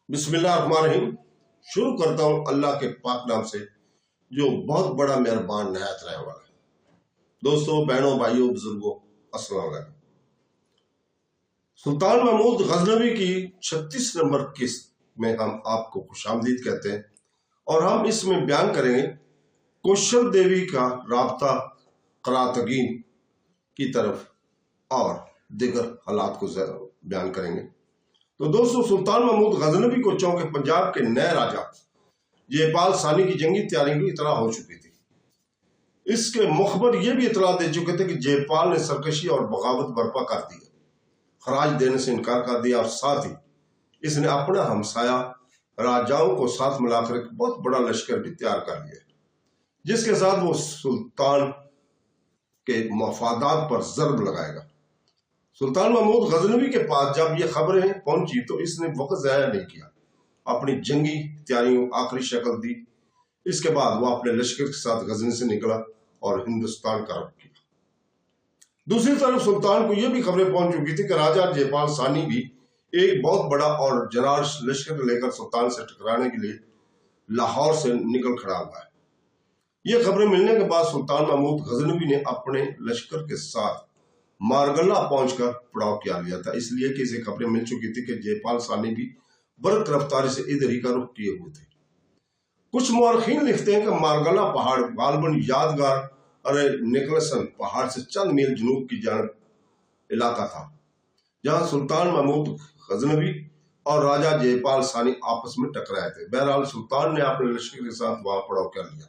بسم اللہ الرحمن الرحیم۔ شروع کرتا ہوں اللہ کے پاک نام سے جو بہت بڑا مہربان نہایت رحم والا ہے۔ دوستو، بہنوں، بھائیوں، بزرگوں، السلام علیکم۔ سلطان محمود غزنوی کی 36 نمبر قسط میں ہم آپ کو خوش آمدید کہتے ہیں، اور ہم اس میں بیان کریں گے کوشل دیوی کا رابطہ قراتگین کی طرف اور دیگر حالات کو بیان کریں گے۔ تو دوستو، سلطان محمود غزنوی کو چونکہ پنجاب کے نئے راجہ جے پال ثانی کی جنگی تیاری کی اطلاع ہو چکی تھی۔ اس کے مخبر یہ بھی اطلاع دے چکے تھے کہ جے پال نے سرکشی اور بغاوت برپا کر دی، خراج دینے سے انکار کر دیا، اور ساتھ ہی اس نے اپنا ہمسایہ راجاؤں کو ساتھ ملا کر ایک بہت بڑا لشکر بھی تیار کر لیا، جس کے ساتھ وہ سلطان کے مفادات پر ضرب لگائے گا۔ سلطان محمود غزنوی کے پاس جب یہ خبریں پہنچی تو اس نے وقت ضائع نہیں کیا، اپنی جنگی تیاریوں آخری شکل دی۔ اس کے بعد وہ اپنے لشکر کے ساتھ غزنی سے نکلا اور ہندوستان کا رخ کیا۔ دوسری طرف سلطان کو یہ بھی خبریں پہنچ چکی تھی کہ راجہ جے پال ثانی بھی ایک بہت بڑا اور جرار لشکر لے کر سلطان سے ٹکرانے کے لیے لاہور سے نکل کھڑا ہوا ہے۔ یہ خبریں ملنے کے بعد سلطان محمود غزنوی نے اپنے لشکر کے ساتھ مارگلہ پہنچ کر پڑاؤ کیا لیا تھا، اس لیے کہ اسے خبریں مل چکی تھی کہ جے پال ثانی بھی برق رفتاری سے ادھر ہی کا رخ کیے ہوئے تھے۔ کچھ مورخین لکھتے ہیں کہ مارگلہ پہاڑ غالباً یادگار نکلسن پہاڑ سے چند میل جنوب کی جانب علاقہ تھا، جہاں سلطان محمود غزنوی اور راجہ جے پال ثانی آپس میں ٹکرائے تھے۔ بہرحال سلطان نے اپنے لشکر کے ساتھ وہاں پڑاؤ کر لیا،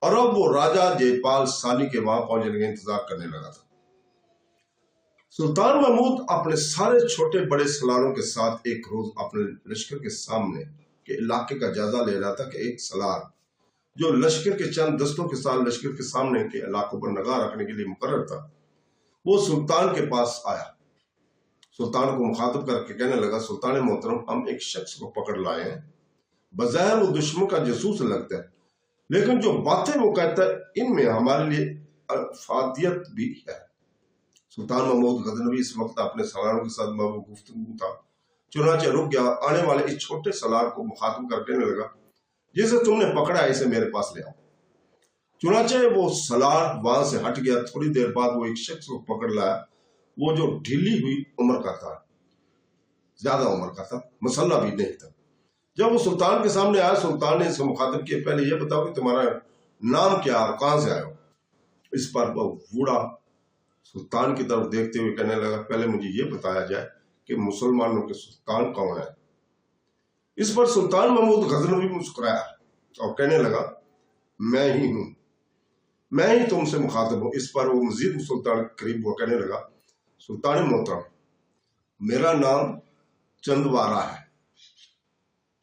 اور اب وہ راجہ جے پال ثانی کے وہاں پہنچنے کا انتظار کرنے لگا تھا۔ سلطان محمود اپنے سارے چھوٹے بڑے سلاروں کے ساتھ ایک روز اپنے لشکر کے سامنے کے علاقے کا جائزہ لے رہا تھا کہ ایک سلار جو لشکر کے چند دستوں کے ساتھ لشکر کے سامنے کے علاقوں پر نگاہ رکھنے کے لیے مقرر تھا، وہ سلطان کے پاس آیا۔ سلطان کو مخاطب کر کے کہنے لگا، سلطان محترم، ہم ایک شخص کو پکڑ لائے ہیں، بظاہر وہ دشمن کا جاسوس لگتا ہے، لیکن جو باتیں وہ کہتا ہے ان میں ہمارے لیے افادیت بھی ہے۔ سلطان محمود غزنوی اس وقت اپنے سلاروں کے ساتھ گفتگو تھا، چنانچہ رک گیا، آنے والے اس چھوٹے سلار کو مخاطب کر کہنے لگا، جسے تم نے پکڑا ہے اسے میرے پاس لے آؤ۔ چنانچہ وہ سلار وہاں سے ہٹ گیا۔ تھوڑی دیر بعد وہ ایک شخص کو پکڑ لایا، وہ جو ڈھیلی ہوئی عمر کا تھا، زیادہ عمر کا تھا، مسلح بھی نہیں تھا۔ جب وہ سلطان کے سامنے آیا، سلطان نے اسے مخاطب کیا، پہلے یہ بتاؤ کہ تمہارا نام کیا اور کہاں سے آئے ہو؟ اس پر وہ بوڑھا سلطان کی طرف دیکھتے ہوئے کہنے لگا، پہلے مجھے یہ بتایا جائے کہ مسلمانوں کے سلطان کون ہے؟ اس پر سلطان محمود غزنوی مسکرایا اور کہنے لگا، میں ہی ہوں، میں ہی تم سے مخاطب ہوں۔ اس پر وہ مزید سلطان قریب ہوا، کہنے لگا، سلطان محترم، میرا نام چندوارہ ہے،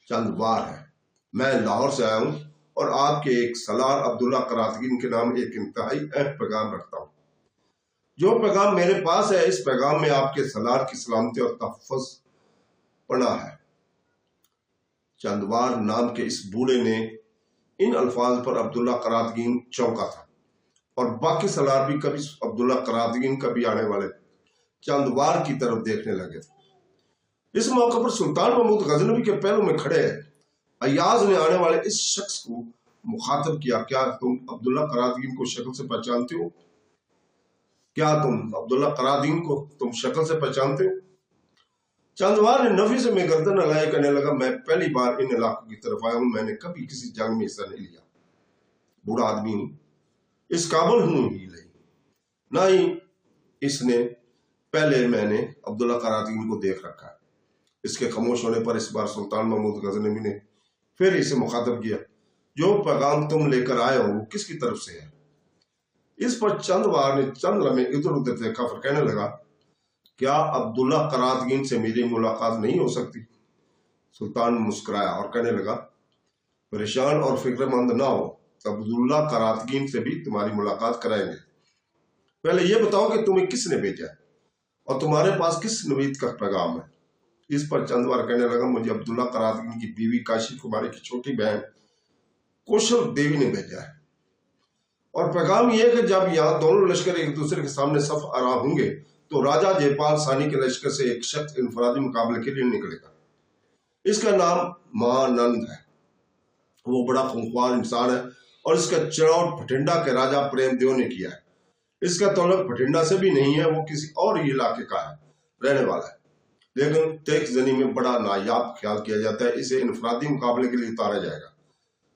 چندوار ہے، میں لاہور سے آیا ہوں، اور آپ کے ایک سلار عبداللہ قراتگین کے نام ایک انتہائی اہم پیغام رکھتا ہوں۔ جو پیغام میرے پاس ہے، اس پیغام میں آپ کے سلار کی سلامتی اور تحفظ پناہ ہے۔ چندوار نام کے اس بوڑھے نے ان الفاظ پر عبداللہ قراتگین چونکا تھا، اور باقی سلار بھی کبھی عبداللہ قراتگین کبھی آنے والے چندوار کی طرف دیکھنے لگے تھے۔ اس موقع پر سلطان محمود غزنوی کے پہلو میں کھڑے ایاز نے آنے والے اس شخص کو مخاطب کیا، کیا تم عبداللہ قراتگین کو شکل سے پہچانتے ہو؟ کیا تم عبداللہ قراتگین کو تم شکل سے پہچانتے ہو؟ چندوار نے نفی سے میں گردن ہلائے، کہنے لگا، میں پہلی بار ان علاقوں کی طرف آیا ہوں، میں نے کبھی کسی جنگ میں حصہ نہیں لیا، بوڑھا آدمی ہوں، اس قابل ہوں ہی نہیں، نہ ہی اس نے پہلے میں نے عبداللہ قراتگین کو دیکھ رکھا ہے۔ اس کے خاموش ہونے پر اس بار سلطان محمود غزنوی نے پھر اسے مخاطب کیا، جو پیغام تم لے کر آئے ہو وہ کس کی طرف سے ہے؟ اس پر چندوار نے چند لمحے ادھر ادھر دیکھا، پھر کہنے لگا، کیا عبداللہ قراتگین سے میری ملاقات نہیں ہو سکتی؟ سلطان مسکرایا اور کہنے لگا، پریشان اور فکر مند نہ ہو، عبداللہ قراتگین سے بھی تمہاری ملاقات کرائیں گے۔ پہلے یہ بتاؤ کہ تمہیں کس نے بھیجا ہے اور تمہارے پاس کس نوید کا پیغام ہے؟ اس پر چندوار کہنے لگا، مجھے عبداللہ قراتگین کی بیوی کاشی کماری کی چھوٹی بہن کوشل دیوی نے بھیجا ہے، اور پیغام یہ ہے کہ جب یہاں دونوں لشکر ایک دوسرے کے سامنے صف آرا ہوں گے تو راجہ جے پال ثانی کے لشکر سے ایک شخص انفرادی مقابلے کے لیے نکلے گا۔ اس کا نام مہانند ہے۔ وہ بڑا خونخوار انسان ہے اور اس کا چناؤ بھٹنڈا کے راجا پریم دیو نے کیا ہے۔ اس کا تعلق بھٹنڈا سے بھی نہیں ہے، وہ کسی اور ہی علاقے کا ہے، رہنے والا ہے، لیکن تیغ زنی میں بڑا نایاب خیال کیا جاتا ہے۔ اسے انفرادی مقابلے کے لیے اتارا جائے گا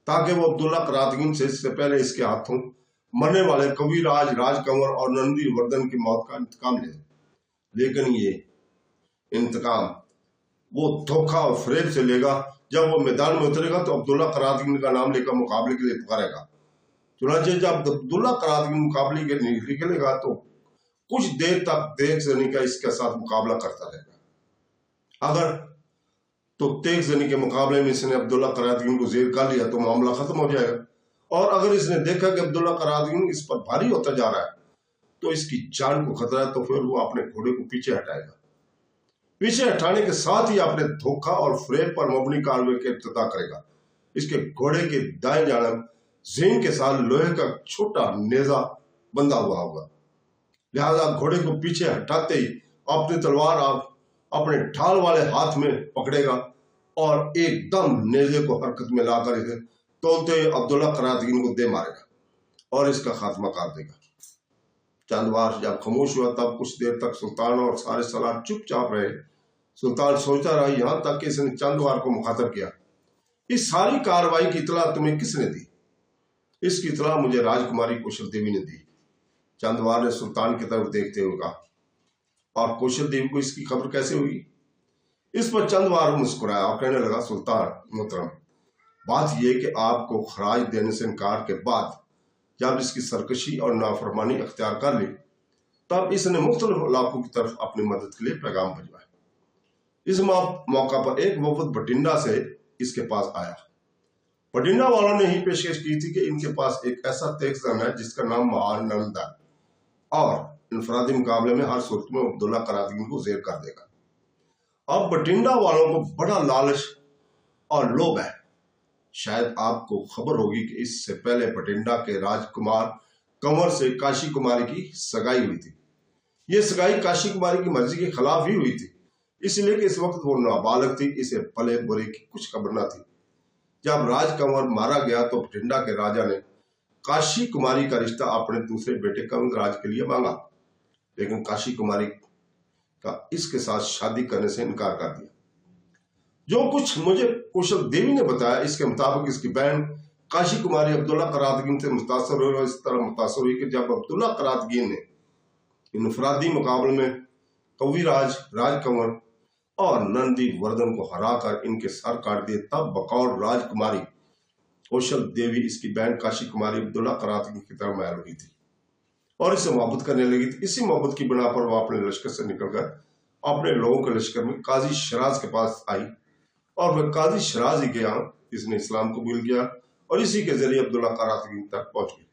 تاکہ وہ عبداللہ قراتگین سے اس سے پہلے اس کے ہاتھوں مرنے والے کوی راج، راج کنور اور نندی وردن کی موت کا انتقام لے۔ لیکن یہ انتقام وہ دھوکہ اور فریب سے لے گا۔ جب وہ میدان میں اترے گا تو عبداللہ قراتگین کا نام لے کر مقابلے کے لیے پکارے گا۔ چنانچہ جب عبداللہ قراتگین مقابلے کے لیے نکلے گا تو کچھ دیر تک تیغ زنی کا اس کے ساتھ مقابلہ کرتا رہے گا۔ اگر تو تیغ زنی کے مقابلے میں اس نے عبداللہ قراتگین کو زیر کر لیا تو معاملہ ختم ہو جائے گا، اور اگر اس نے دیکھا کہ عبداللہ قراتگین اس پر بھاری ہوتا جا رہا ہے تو اس کی جان کو خطرہ ہے، تو پھر وہ اپنے گھوڑے کو پیچھے ہٹائے گا۔ پیچھے ہٹانے کے ساتھ ہی اپنے دھوکہ اور فریب پر مبنی کارروائی کا ابتدا کرے گا۔ اس کے گھوڑے کے دائیں جانب زین کے ساتھ لوہے کا چھوٹا نیزہ بندھا ہوا ہوگا، لہذا گھوڑے کو پیچھے ہٹاتے ہی اپنی تلوار اپنے ڈھال والے ہاتھ میں پکڑے گا اور ایک دم نیزے کو حرکت میں لا کر اسے تولتے عبداللہ قراتگین کو دے مارے گا اور اس کا خاتمہ کر دے گا۔ چند بار جب خاموش ہوا تب کچھ دیر تک سلطان اور سارے سالار چپ چاپ رہے۔ سلطان سوچتا رہا، یہاں تک کہ اس نے چند بار کو مخاطب کیا، اس ساری کارروائی کی اطلاع تمہیں کس نے دی؟ اس کی اطلاع مجھے راجکماری کوشل دیوی نے دی۔ چند بار نے سلطان کی طرف دیکھتے ہوئے کہا، اور کوشل دیوی کو اس کی خبر کیسے ہوئی؟ اس پر چند بار مسکرایا اور کہنے لگا، سلطان محترم، بات یہ کہ آپ کو خراج دینے سے انکار کے بعد جب اس کی سرکشی اور نافرمانی اختیار کر لی تب اس نے مختلف علاقوں کی طرف اپنی مدد کے لیے پیغام بھجوایا۔ اس موقع پر ایک وفد بھٹنڈا سے اس کے پاس آیا۔ بھٹنڈا والوں نے ہی پیشکش کی تھی کہ ان کے پاس ایک ایسا تیغ زن ہے جس کا نام مہانند ہے اور انفرادی مقابلے میں ہر صورت میں عبداللہ قراتگین کو زیر کر دے گا۔ اب بھٹنڈا والوں کو بڑا لالچ اور لوبھ ہے۔ شاید آپ کو خبر ہوگی کہ اس سے پہلے بھٹنڈا کے راج کمار کنور سے کاشی کماری کی سگائی ہوئی تھی۔ یہ سگائی کاشی کماری کی مرضی کے خلاف ہی ہوئی تھی، اس لیے کہ اس وقت وہ نابالغ تھی، اسے بھلے برے کی کچھ خبر نہ تھی۔ جب راج کنور مارا گیا تو بھٹنڈا کے راجا نے کاشی کماری کا رشتہ اپنے دوسرے بیٹے کنگ راج کے لیے مانگا، لیکن کاشی کماری کا اس کے ساتھ شادی کرنے سے انکار کر دیا۔ جو کچھ مجھے کوشل دیوی نے بتایا اس کے مطابق اس کی بہن کاشی کماری عبداللہ قراتگین سے متاثر ہوئی اور اس طرح متاثر ہوئی کہ جب عبداللہ قراتگین نے انفرادی مقابلے میں کوی راج، راج کنور اور نندی وردن کو ہرا کر ان کے سر کاٹ دیے تب بقول راج کماری کوشل دیوی اس کی بہن کاشی کماری عبداللہ قراتگین کی طرف میل ہوئی تھی اور اس سے محبت کرنے لگی تھی۔ اسی محبت کی بنا پر وہ اپنے لشکر سے نکل کر اپنے لوگوں کے لشکر میں قاضی شیراز کے پاس آئی اور وہ قاضی شیراز ہی کے یہاں اس نے اسلام قبول کیا اور اسی کے ذریعے عبداللہ قراتگین تک پہنچ گئی۔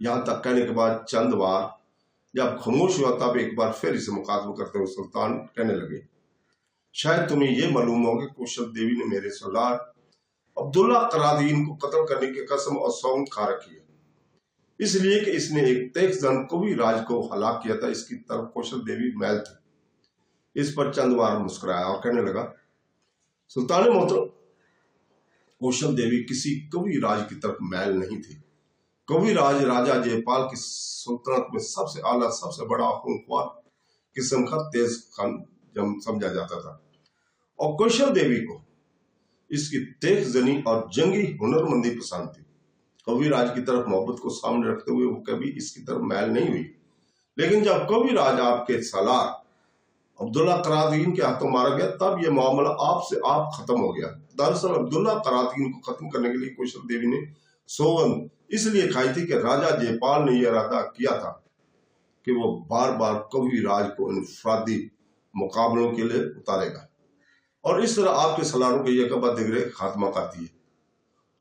یہاں تک کہنے کے بعد چند بار جب خاموش ہوا تب ایک بار پھر اسے مخاطب کرتے ہوئے سلطان کہنے لگے، شاید تمہیں یہ معلوم ہو کہ کوشل دیوی نے میرے سردار عبداللہ قراتگین کو قتل کرنے کی قسم اور سوگند کھا رکھی ہے، اس لیے کہ اس نے ایک تیغ زن کوی راج کو ہلاک کیا تھا۔ اس کی طرف کوشل دیوی میل تھی۔ اس پر چند بار مسکرایا اور کہنے لگا، سلطان محترم، کوشل دیوی کسی کوی راج کی طرف میل نہیں تھی۔ کوی راج راجا جے پال کی سلطنت میں سب سے اعلیٰ، سب سے بڑا خونخوار قسم کا تیز خان سمجھا جاتا تھا، اور کوشل دیوی کو اس کی تیغ زنی اور جنگی ہنرمندی پسند تھی۔ کوی راج کی طرف محبت کو سامنے رکھتے ہوئے وہ کبھی اس کی طرف میل نہیں ہوئی، لیکن جب کوی راج آپ کے سالار عبداللہ قراتگین کے ہاتھوں مارا گیا تب یہ معاملہ آپ سے آپ ختم ہو گیا۔ دراصل عبداللہ قراتگین کو ختم کرنے کے لیے کوشل دیوی نے سوگند اس لیے کھائی تھی کہ راجا جے پال نے یہ ارادہ کیا تھا کہ وہ بار بار کوی راج کو انفرادی مقابلوں کے لیے اتارے گا اور اس طرح آپ کے سالاروں کے یک بعد دیگرے خاتمہ کر دیے،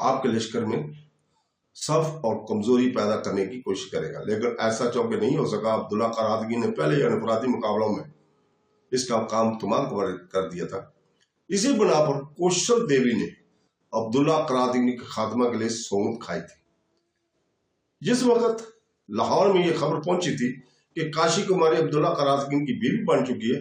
آپ کے لشکر میں صف اور کمزوری پیدا کرنے کی کوشش کرے گا۔ لیکن ایسا چونکہ نہیں ہو سکا، عبداللہ قراتگین نے پہلے انفرادی مقابلوں میں اس کا کام تمام کر دیا تھا۔ اسی بنا پر کوشل دیوی نے عبداللہ قراتگین کے خاتمہ کے لیے سوگند کھائی تھی۔ جس وقت لاہور میں یہ خبر پہنچی تھی کہ کاشی کماری عبداللہ قراتگین کی بیوی بن چکی ہے،